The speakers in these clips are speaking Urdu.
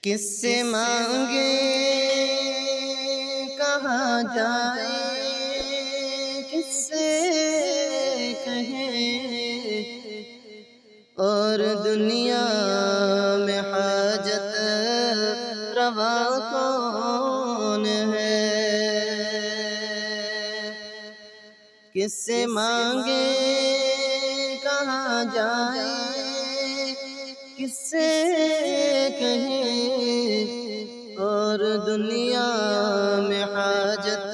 کس سے مانگے کہاں جائے، کس سے کہیں، اور دنیا میں حاجت روا کون ہے؟ کس سے مانگے کہاں جائے، کس سے کہیں، اور دنیا میں حاجت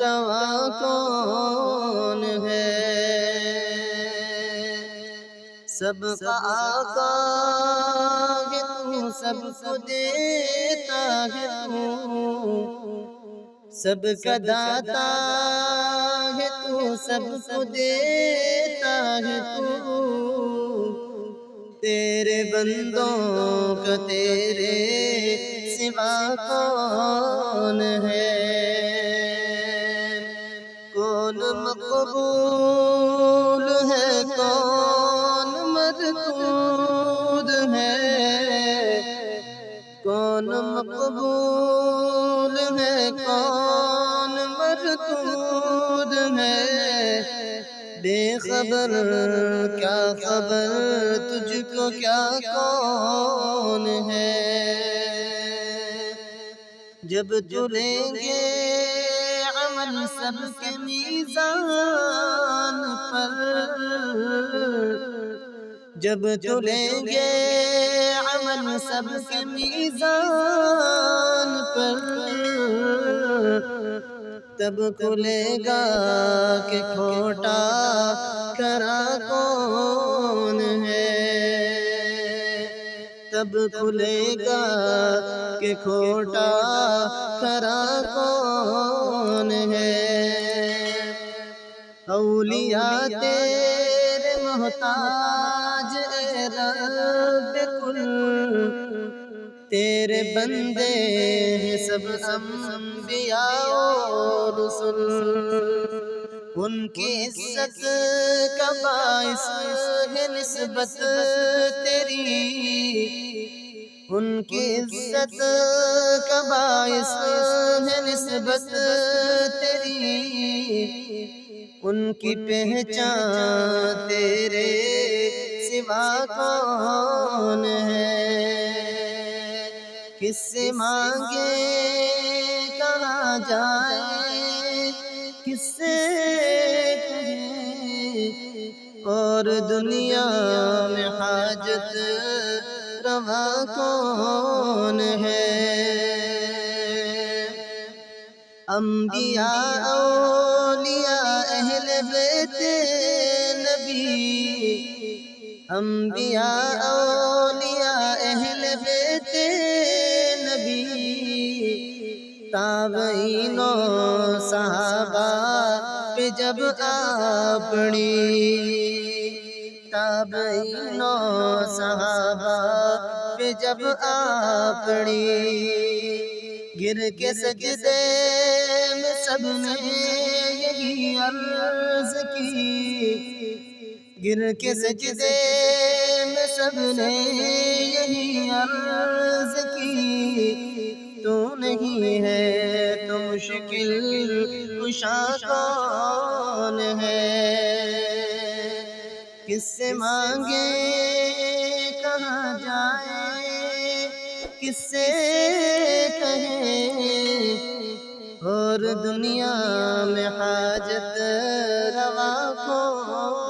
روا کون ہے؟ سب کا آقا ہے تو، سب کو دیتا ہے تو، سب کا داتا ہے تو، سب کو دیتا ہے تو، تیرے بندوں کا تیرے سوا کون ہے؟ کون مقبول ہے، کون مردود ہے، کون مقبول ہے، کون مردود ہے، بے خبر کیا خبر تجھ کو کیا کون ہے؟ جب تلیں گے عمل سب کے میزان پر، جب تلیں گے عمل سب کے میزان پر، تب کھلے گا کہ کھوٹا کھرا کون ہے؟ تب کھلے گا کہ کھوٹا کھرا کون ہے؟ اولیاء تیرے محتاج اے رب کل، تیرے بندے ہیں سب انبیاء و رسل، ان کی عزت کا باعث ہے نسبت تیری، ان کی عزت کا باعث ہے نسبت تیری، ان کی پہچان تیرے سوا کون ہے؟ کس سے مانگے کہاں جائے، کس سے کہیں، اور دنیا میں حاجت روا کون ہے؟ انبیاء اولیاء اہل بیت نبی، انبیاء اولیاء اہل بیت نبی، تابعین و صحابہ پہ جب اپنی، تابعین و صحابہ پہ جب اپنی، گر کے سجدے میں سب نے یہی عرض کی، گر کے سجدے میں سب نے یہی عرض کی، تو نہیں ہے تو مشکل کشا کون ہے؟ کس سے مانگے کہاں جائے، کس سے کہیں، اور دنیا میں حاجت روا کون